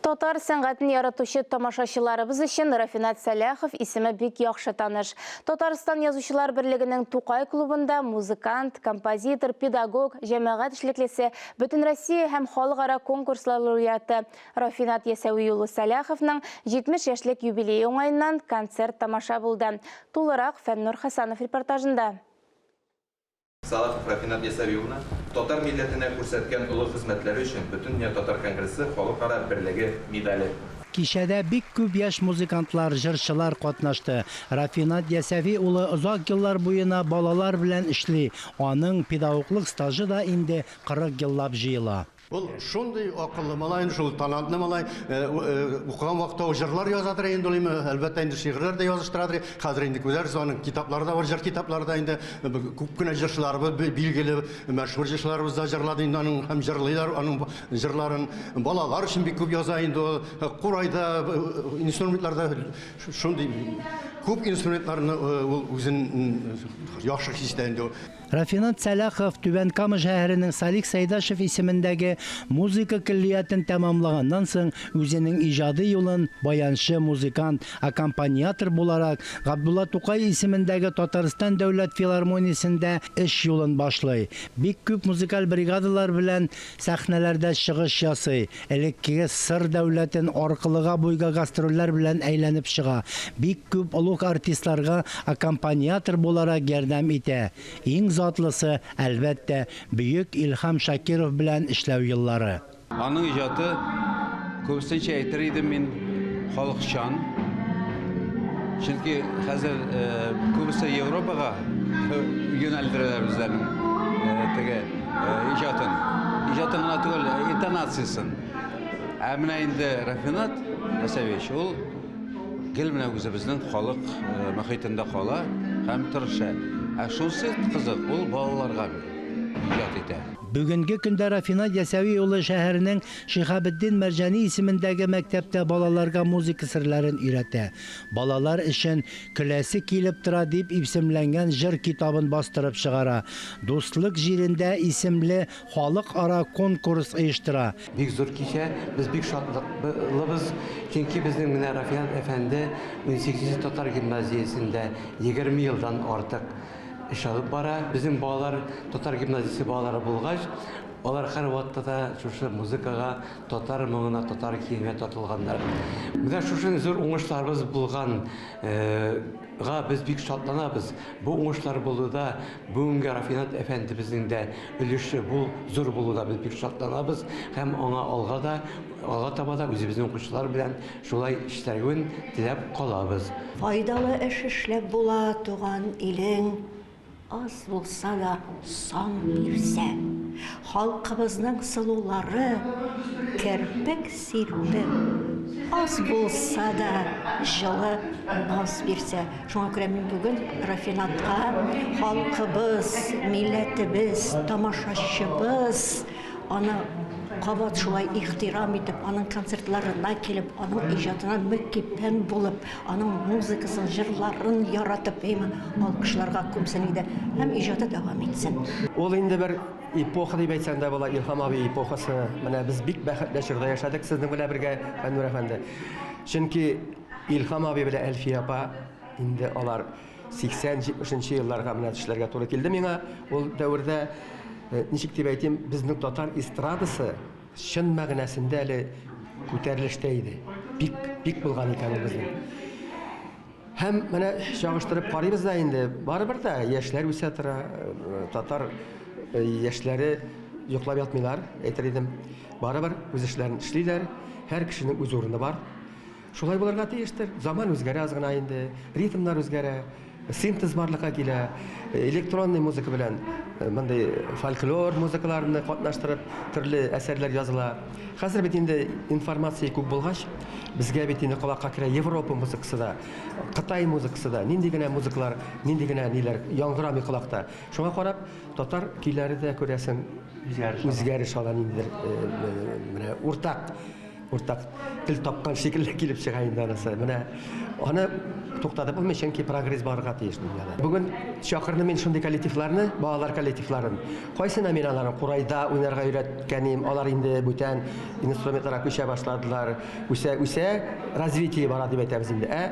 Татар сәнгатен яратучы тамашачыларыбыз өчен Рафинат Сәләхов исеме бик яхшы таныш. Татарстан Язучылар берлегенең Тукай клубында музыкант, композитор, педагог, җәмәгать эшлеклесе, бөтен Россия һәм халыкара конкурслар лауреаты Рафинат Ясәви улы Сәләховның 70 яшьлек юбилее уңаеннан концерт тамаша булды. Тулырак Фәннур Хасанов репортажында. Сәләхов Рафинат Ясәви улына татар милләтенә күрсәткән улы хезмәтләре өчен Бөтен татар конгрессы халыкара берлеге медале. Кичәдә бик күп яшь музыкантлар, җырчылар катнашты. Рафинат Ясәви улы озак еллар буена балалар белән эшли. Аның педагоглык стажы да инде 40 еллап җыела. Ул шундый акыллы малай, шул талантлы малай, укыган вакытта җырлар язадыр инде, әлбәттә инде шигырьләр дә языштырадыр. Хәзер инде күзәр аның китаплары да бар, җыр китаплары да инде күп кенә җырчыларыбыз, билгеле мәшһүр җырчыларыбыз да җырлады инде аның һәм җырлыйлар, аның җырларын балалар өчен бик күп яза инде. Курайда, инструментларда шундый күп инструментларны ул үзен яхшы хистә инде. Рафинат Сәләхов Түбән Кама шәһәренең Салих Сәйдашев исемендәге музыка киллиятын тәмамлаганнан соң үзенең иҗади юлын баянчы, музыкант, аккомпаниатор буларак Габдулла Тукай исемендәге Татарстан дәүләт филармониясендә эш юлын башлый. Бик күп музыкаль бригадалар белән сәхнәләрдә чыгыш ясый. Элекке сыр дәүләтен аркылыга буйга гастрольләр белән әйләнеп чыга. Бик күп олуг артистларга аккомпаниатор буларак ярдәм итә. Иң затлысы, әлбәттә, бөек Илһам Шакиров белән эшләү еллары. Аның иҗаты күбесенчә әйтер идем мин халыкчан. Чөнки хәзер күбесе Европага юнәлдерәләр үзләренең теге иҗатын. Иҗатын гына түгел, интонациясын. Ә менә инде Рафинат Ясәвич ул гел менә үзебезнең халык мөхитендә кала һәм тырыша. Шунсы кызык, ул балаларга иҗат итә. Бүгенге көндә Рафинат Ясәви улы шәһәренең Шиһабетдин Мәрҗани исемендәге мәктәптә балаларга музыка серләрен өйрәтә. Балалар өчен көләсе килеп тора дип исемләнгән җыр китабын бастырып чыгара. Дуслык җирендә исемле халыкара конкурс оештыра. Бик зур кичә, без бик шатлыклыбыз, чөнки безнең менә Рафинат әфәнде 18-нче татар гимназиясендә 20 елдан артык эш алып бара. Безнең балалар татар гимназиясе балалары булгач, алар һәр вакытта да шушы музыкага, татар моңына, татар киемгә татылганнар. Менә шушы зур уңышларыбыз булганга без бик шатланабыз. Бу уңышлар булуда бүгенге Рафинат әфәндебезнең дә өлеше бу зур булуда без бик шатланабыз һәм аңа алга таба да үзебезнең укучылар белән шулай эшләргән теләп калабыз. Файдалы эш эшләп була туган илең, аз булса да сан бирсә. Халкыбызның сылулары керпек сирпеп, аз булса да җылы наз бирсә. Шуңа күрә мин бүген Рафинатка халкыбыз, милләтебез, тамашачыбыз аны кабат шулай ихтирам итеп, аның концертларына килеп, аның иҗатына мөкиббән булып, аның музыкасын, җырларын яратып, алкышларга күмсен иде һәм иҗаты дәвам итсен. Ул инде бер эпоха дип әйтсәң дә була, Илһам абый эпохасы. Менә без бик бәхетле чорда яшәдек сезнең белән бергә, Фәннур әфәнде. Чөнки Илһам абый белән Әлфия апа инде алар 80-70 елларга менә эшләргә туры килде миңа. Ул дәврдә ничек дип әйтим, безнең татар эстрадасы чын мәгънәсендә әле күтәрелештә иде. Бик булган икән ул безнең. Һәм менә чагыштырып карыйбыз да инде, барыбер да яшьләр үсә тора, татар яшьләре йоклап ятмыйлар, әйтер идем. Барыбер үз эшләрен эшлиләр, һәр кешенең үз урыны бар. Шулай булырга тиештер. Заман үзгәрә аз гына инде, ритмнар үзгәрә. Синтез барлыкка килә, электронный музыка белән мондай фольклор музыкаларны катнаштырып, төрле әсәрләр языла. Хәзер бит инде информация күп булгач, безгә бит инде калакка керә Европа музыкасы да, Кытай музыкасы да, нинди генә музыкалар, нинди генә ниләр яңгырамый калакта. Шуңа карап, татар көйләре дә күрәсең үзгәреш ала ниндидер менә уртак тел тапкан шикелле килеп чыга инде анысы. Менә аны туктатып булмый, чөнки прогресс барырга тиеш дөньяда. Бүген чакырдым мин шундый коллективларны, балалар коллективларын. Кайсына мин аларны курайда уйнарга өйрәткәнем, алар инде бүтән инструментларга күчә башладылар. Үсә развитие бара дип әйтәбез инде.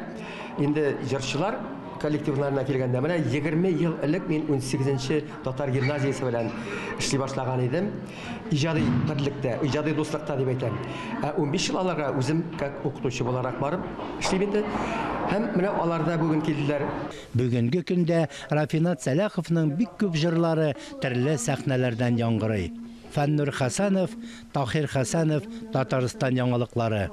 Инде җырчылар коллективларына килгәндә менә 20 ел элек мин 18-нче татар гимназиясе белән эшли башлаган идем. Иҗади берлектә, иҗади дуслыкта дип әйтәм. 15 ел аларга үзем как укытучы буларак барып эшлим инде. Һәм менә аларда бүген килделәр. Бүгенге көндә Рафинат Сәләховның бик күп җырлары төрле сәхнәләрдән яңгырый. Фәннур Хәсәнов, Тахир Хәсәнов, Татарстан яңалыклары.